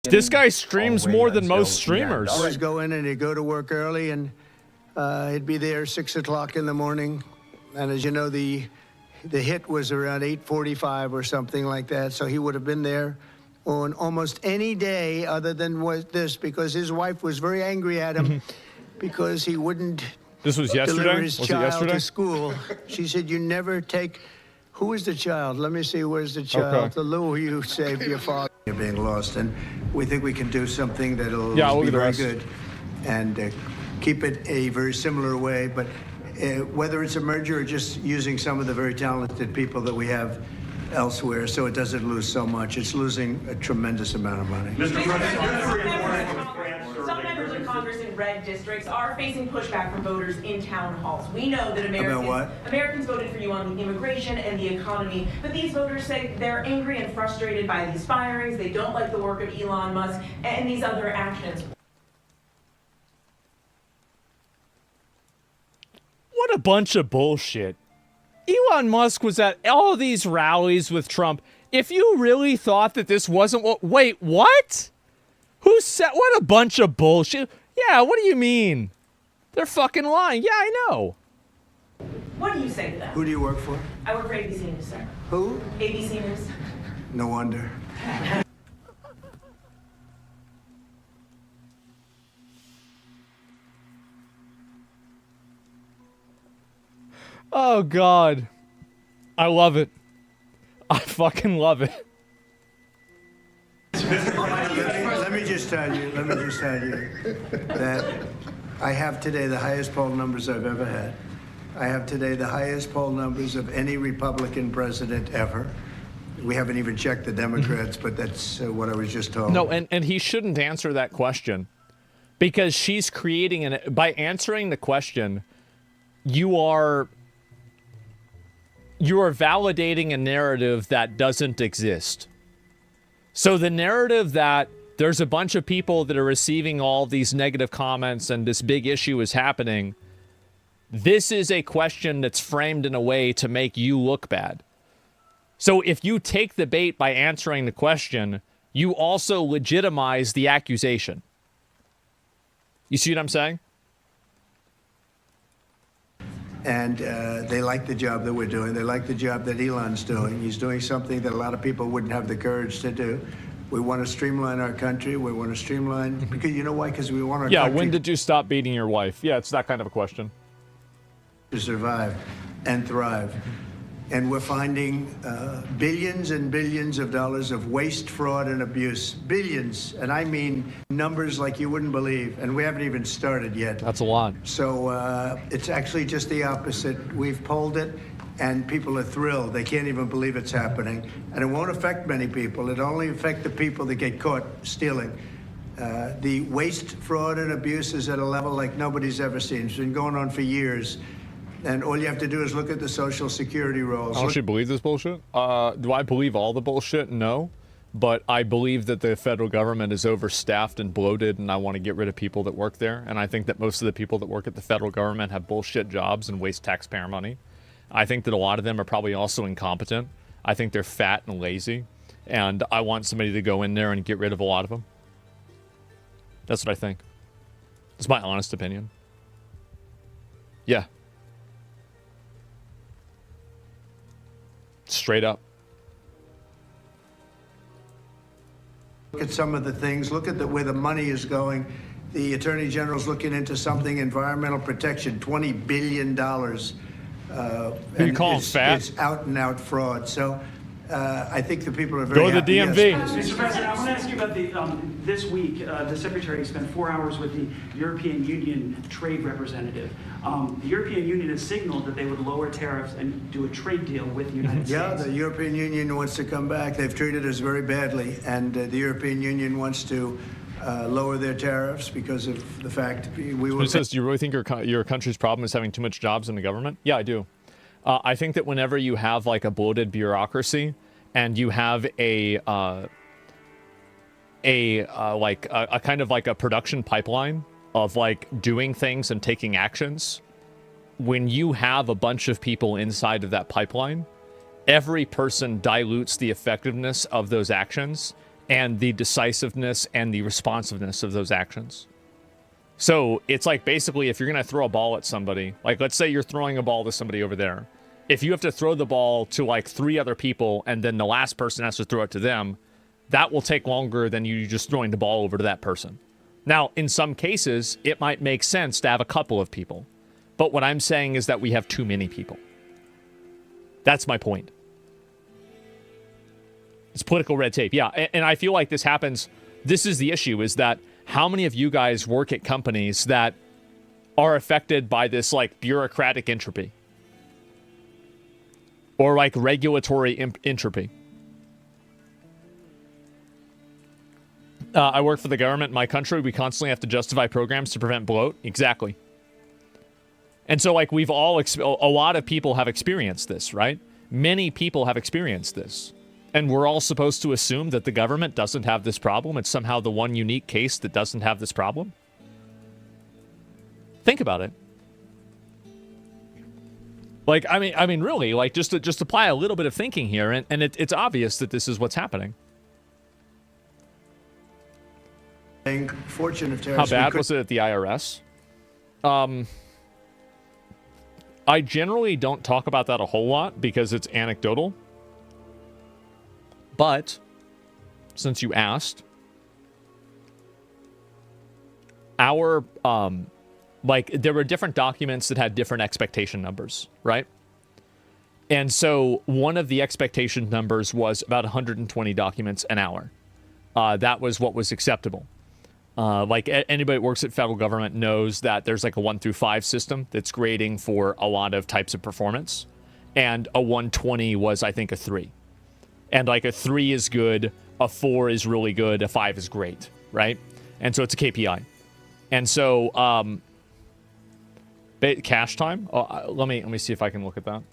This guy streams more than most streamers. Always go in and he'd go to work early, and he'd be there 6 o'clock in the morning. And as you know, the hit was around 8:45 or something like that. So he would have been there on almost any day other than this, because his wife was very angry at him because he wouldn't This was yesterday? deliver his Was it child yesterday? to school. She said, "You never take." Who is the child? Let me see. Where's the child? Okay. The Lou you saved your father. You're being lost, and we think we can do something that'll we'll be do the very rest. good, and keep it a very similar way. But whether it's a merger or just using some of the very talented people that we have elsewhere, so it doesn't lose so much. It's losing a tremendous amount of money. Mr. President, some members of Congress in red districts are facing pushback from voters in town halls. We know that Americans voted for you on the immigration and the economy, but these voters say they're angry and frustrated by these firings. They don't like the work of Elon Musk and these other actions. What a bunch of bullshit. Elon Musk was at all these rallies with Trump. If you really thought that this wasn't what... Wait, what? Who said... What a bunch of bullshit. Yeah, what do you mean? They're fucking lying. Yeah, I know. What do you say to that? Who do you work for? I work for ABC News, sir. Who? ABC News. No wonder. Oh, God. I love it. I fucking love it. Let me just tell you that I have today the highest poll numbers I've ever had. I have today the highest poll numbers of any Republican president ever. We haven't even checked the Democrats, but that's what I was just told. No, and he shouldn't answer that question, because she's creating by answering the question, you are validating a narrative that doesn't exist. So the narrative that there's a bunch of people that are receiving all these negative comments and this big issue is happening, this is a question that's framed in a way to make you look bad. So if you take the bait by answering the question, you also legitimize the accusation. You see what I'm saying? And they like the job that we're doing. They like the job that Elon's doing. He's doing something that a lot of people wouldn't have the courage to do. We want to streamline our country. We want to streamline, because you know why? Because we want our country when did you stop beating your wife? Yeah, it's that kind of a question. To survive and thrive. And we're finding billions and billions of dollars of waste, fraud, and abuse. Billions, and I mean numbers like you wouldn't believe. And we haven't even started yet. That's a lot. So it's actually just the opposite. We've polled it, and people are thrilled. They can't even believe it's happening. And it won't affect many people. It'll only affect the people that get caught stealing. The waste, fraud, and abuse is at a level like nobody's ever seen. It's been going on for years. And all you have to do is look at the Social Security rolls. I don't actually believe this bullshit. Do I believe all the bullshit? No. But I believe that the federal government is overstaffed and bloated, and I want to get rid of people that work there. And I think that most of the people that work at the federal government have bullshit jobs and waste taxpayer money. I think that a lot of them are probably also incompetent. I think they're fat and lazy. And I want somebody to go in there and get rid of a lot of them. That's what I think. It's my honest opinion. Yeah. Straight up. Look at some of the things. Look at where the money is going. The Attorney General's looking into something, environmental protection, $20 billion. You call him fat? It's out and out fraud. So I think the people are very Go to the happy. DMV. Yes. Mr. President, I want to ask you about this week, the Secretary spent 4 hours with the European Union trade representative. The European Union has signaled that they would lower tariffs and do a trade deal with the United States. Yeah, the European Union wants to come back. They've treated us very badly, and the European Union wants to lower their tariffs because of the fact we were... It says, do you really think your country's problem is having too much jobs in the government? Yeah, I do. I think that whenever you have like a bloated bureaucracy and you have a kind of like a production pipeline of like doing things and taking actions, when you have a bunch of people inside of that pipeline, every person dilutes the effectiveness of those actions, and the decisiveness and the responsiveness of those actions. So it's like basically if you're going to throw a ball at somebody, like let's say you're throwing a ball to somebody over there. If you have to throw the ball to like 3 other people and then the last person has to throw it to them, that will take longer than you just throwing the ball over to that person. Now, in some cases, it might make sense to have a couple of people. But what I'm saying is that we have too many people. That's my point. It's political red tape. Yeah, and I feel like this happens. This is the issue, is that how many of you guys work at companies that are affected by this like bureaucratic entropy? Or like regulatory entropy? I work for the government in my country. We constantly have to justify programs to prevent bloat. Exactly. And so like we've all, a lot of people have experienced this, right? Many people have experienced this. And we're all supposed to assume that the government doesn't have this problem. It's somehow the one unique case that doesn't have this problem. Think about it. Like, I mean, really, like just apply a little bit of thinking here, and it's obvious that this is what's happening. Fortune of How bad was it at the IRS? I generally don't talk about that a whole lot because it's anecdotal. But since you asked, our like there were different documents that had different expectation numbers, right? And so one of the expectation numbers was about 120 documents an hour. That was what was acceptable. Like anybody that works at federal government knows that there's like a 1 through 5 system that's grading for a lot of types of performance. And a 120 was, I think, a 3. And like a 3 is good, a 4 is really good, a 5 is great, right? And so it's a KPI. And so cash time. Let me see if I can look at that.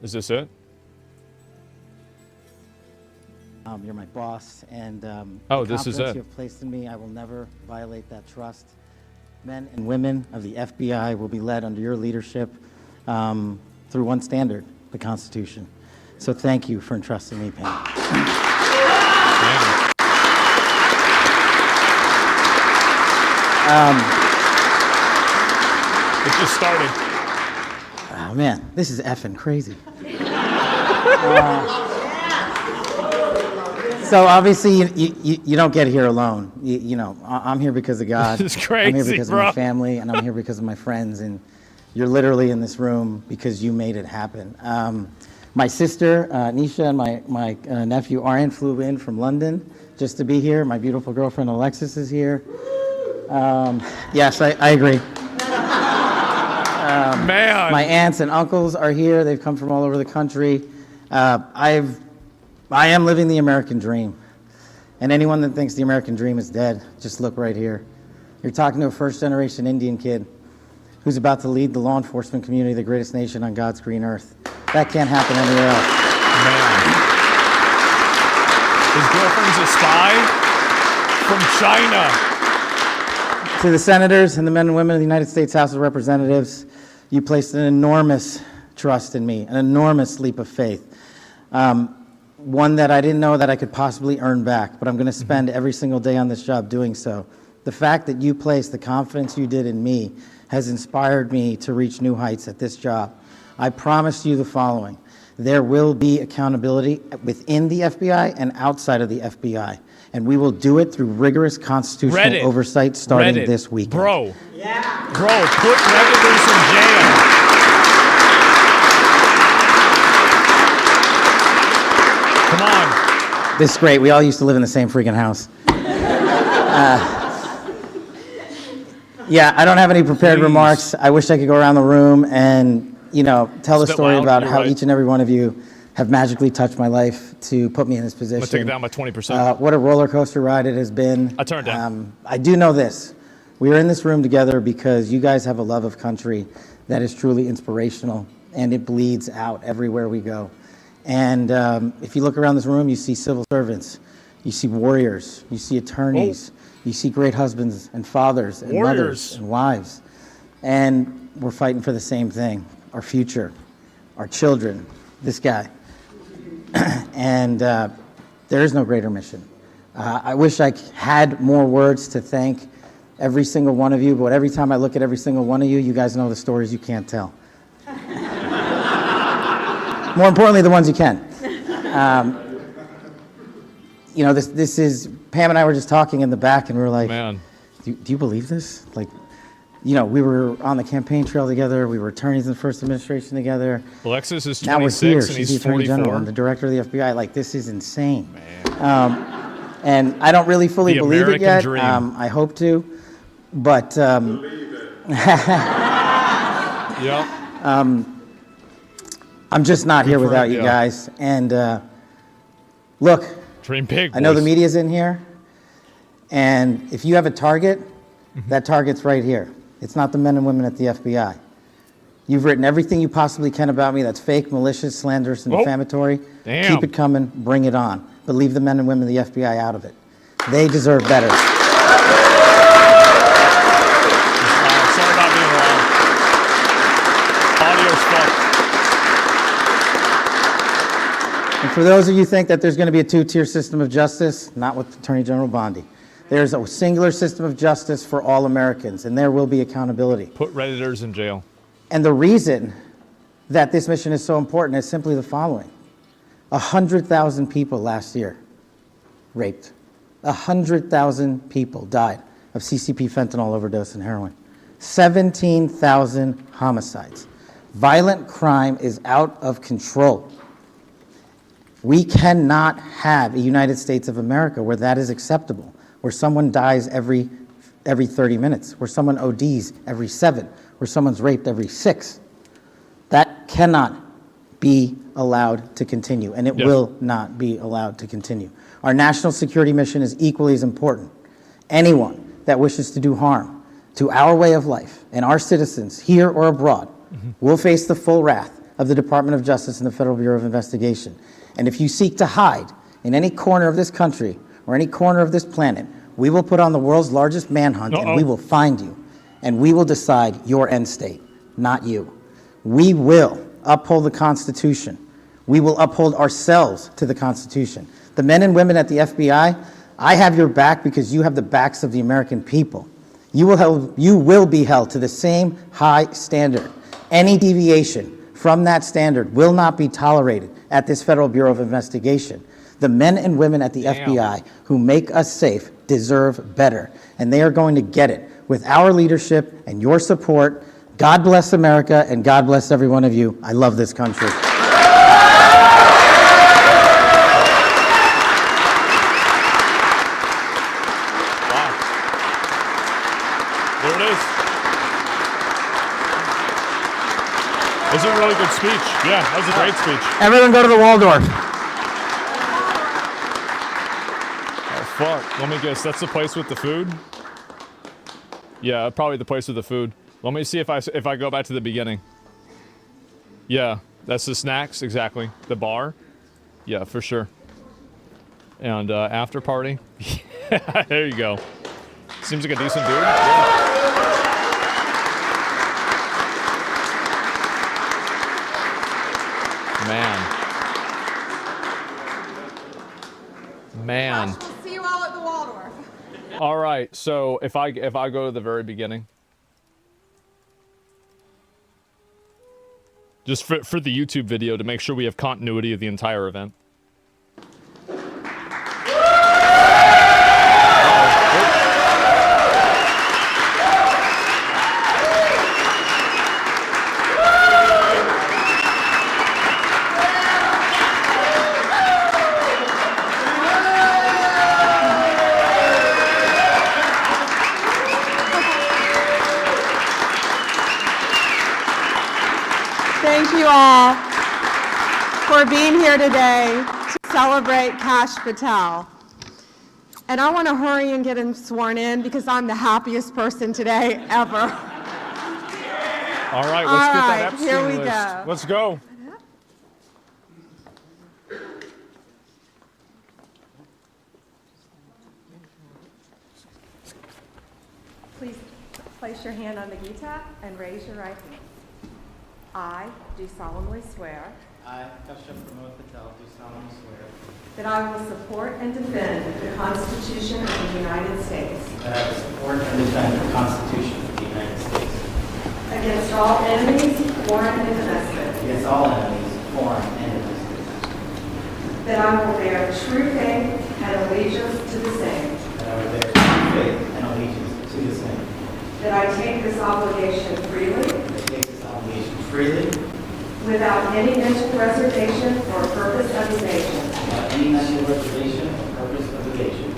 Is this it? You're my boss, and oh, this is it. You have placed in me, I will never violate that trust. Men and women of the FBI will be led under your leadership through one standard, the Constitution. So thank you for entrusting me, Pam. It just started. Oh man, this is effing crazy. So obviously you don't get here alone. You know, I'm here because of God. This is crazy, I'm here because bro. of my family, and I'm here because of my friends. And you're literally in this room because you made it happen. My sister, Nisha, and my nephew, Aryan, flew in from London just to be here. My beautiful girlfriend, Alexis, is here. Yes, I agree. Man. My aunts and uncles are here. They've come from all over the country. I am living the American dream. And anyone that thinks the American dream is dead, just look right here. You're talking to a first-generation Indian kid who's about to lead the law enforcement community, the greatest nation on God's green earth. That can't happen anywhere else. Man. His girlfriend's a spy from China. To the senators and the men and women of the United States House of Representatives, you placed an enormous trust in me, an enormous leap of faith. One that I didn't know that I could possibly earn back, but I'm going to spend every single day on this job doing so. The fact that you placed the confidence you did in me has inspired me to reach new heights at this job. I promise you the following. There will be accountability within the FBI and outside of the FBI, and we will do it through rigorous constitutional oversight starting this week. Bro, yeah. Bro, put Redditors in jail. Come on. This is great. We all used to live in the same freaking house. Yeah, I don't have any prepared remarks. I wish I could go around the room and, you know, tell the story about how each and every one of you have magically touched my life to put me in this position. I'm going to take it down by 20%. What a roller coaster ride it has been. I turned down. I do know this. We are in this room together because you guys have a love of country that is truly inspirational, and it bleeds out everywhere we go. And if you look around this room, you see civil servants, you see warriors, you see attorneys, you see great husbands and fathers and mothers and wives. And we're fighting for the same thing, our future, our children, this guy. and there is no greater mission. I wish I had more words to thank every single one of you, but every time I look at every single one of you, you guys know the stories you can't tell. More importantly, the ones you can. You know, this is, Pam and I were just talking in the back, and we were like, Man. do you believe this? Like, you know, we were on the campaign trail together, we were attorneys in the first administration together. Alexis is Now we're here, 26 and she's the he's Attorney General, 44. I'm the Director of the FBI. Like, this is insane. And I don't really fully The believe it American yet. dream. I hope to, but Yep. I'm just not here for without it, you yeah. guys. And look, Dream big, I know the boys. media's in here, and if you have a target, Mm-hmm. that target's right here. It's not the men and women at the FBI. You've written everything you possibly can about me that's fake, malicious, slanderous, and Oh, defamatory. damn. Keep it coming, bring it on. But leave the men and women of the FBI out of it. They deserve better. Sorry about being wrong. Audio's fucked. And for those of you who think that there's going to be a two-tier system of justice, not with Attorney General Bondi. There's a singular system of justice for all Americans, and there will be accountability. Put Redditors in jail. And the reason that this mission is so important is simply the following. 100,000 people last year raped. 100,000 people died of CCP fentanyl overdose and heroin. 17,000 homicides. Violent crime is out of control. We cannot have a United States of America where that is acceptable, where someone dies every 30 minutes, where someone ODs every 7, where someone's raped every 6. That cannot be allowed to continue, and it Yes. will not be allowed to continue. Our national security mission is equally as important. Anyone that wishes to do harm to our way of life and our citizens here or abroad will face the full wrath of the Department of Justice and the Federal Bureau of Investigation. And if you seek to hide in any corner of this country or any corner of this planet, we will put on the world's largest manhunt, and we will find you, and we will decide your end state, not you. We will uphold the Constitution. We will uphold ourselves to the Constitution. The men and women at the FBI, I have your back because you have the backs of the American people. You will be held to the same high standard. Any deviation from that standard will not be tolerated at this Federal Bureau of Investigation. The men and women at the FBI who make us safe deserve better, and they are going to get it with our leadership and your support. God bless America, and God bless every one of you. I love this country. Wow. There it is. It's a really good speech. Yeah, that was a great speech. Everyone go to the Waldorf. Oh, fuck. Let me guess. That's the place with the food? Yeah, probably the place with the food. Let me see if I go back to the beginning. Yeah, that's the snacks, exactly. The bar. Yeah, for sure. And after party. Yeah, there you go. Seems like a decent dude. Yeah. Man. We'll see you all at the Waldorf. All right. So if I go to the very beginning, just for the YouTube video to make sure we have continuity of the entire event. Thank you all for being here today to celebrate Kash Patel. And I want to hurry and get him sworn in because I'm the happiest person today ever. All right, let's get that Epstein here we list. go. Let's go. Please place your hand on the Gita and raise your right hand. I do solemnly swear I, Kashyap Pramod Patel, do solemnly swear that I will support and defend the Constitution of the United States that I will support and defend the Constitution of the United States against all enemies, foreign and domestic, against all enemies, foreign and domestic, that I will bear true faith and allegiance to the same, that I will bear true faith and allegiance to the same, that I take this obligation freely, that I take this obligation freely, without any mental reservation or purpose of evasion, without any mental reservation or purpose of evasion,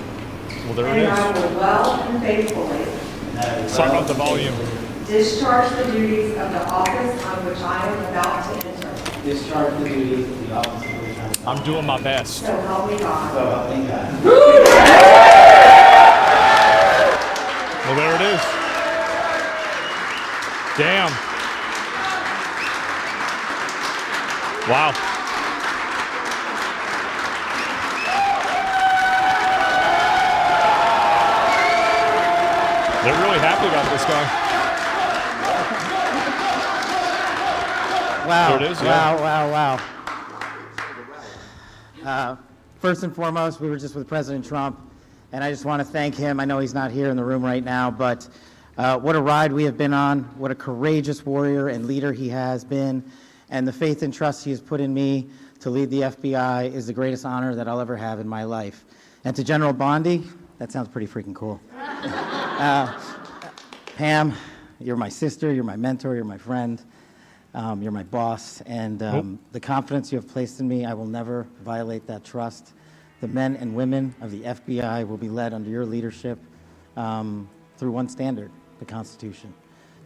Well, there and it I is. will well and faithfully and that I will Sorry well about the volume. discharge the duties of the office on which I am about to enter. discharge the duties of the office of which I am. I'm doing my best. So help me God. So help me God. Well, there it is. Damn. Wow. They're really happy about this guy. Wow. There it is, yeah. Wow. First and foremost, we were just with President Trump, and I just want to thank him. I know he's not here in the room right now, but what a ride we have been on, what a courageous warrior and leader he has been, and the faith and trust he has put in me to lead the FBI is the greatest honor that I'll ever have in my life. And to General Bondi, that sounds pretty freaking cool. Pam, you're my sister, you're my mentor, you're my friend. You're my boss, and the confidence you have placed in me, I will never violate that trust. The men and women of the FBI will be led under your leadership through one standard, the Constitution.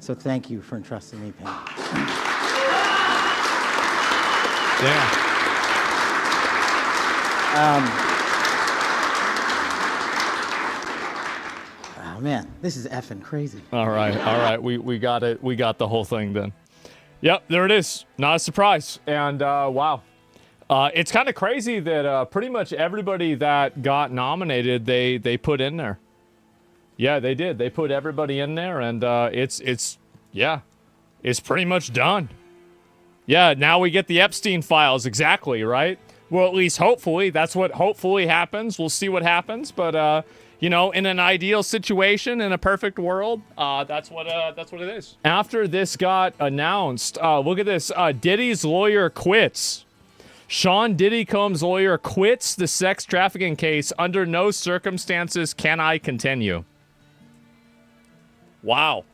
So thank you for entrusting me, Pam. Damn. Oh man, this is effing crazy. All right. We got it. We got the whole thing then. Yep, there it is. Not a surprise. And wow. It's kind of crazy that pretty much everybody that got nominated, they put in there. Yeah, they did. They put everybody in there, and it's pretty much done. Yeah, now we get the Epstein files, exactly, right? Well, at least hopefully. That's what hopefully happens. We'll see what happens, but you know, in an ideal situation, in a perfect world, that's what it is. After this got announced, look at this. Diddy's lawyer quits. Sean Diddy Combs' lawyer quits the sex trafficking case. Under no circumstances can I continue. Wow.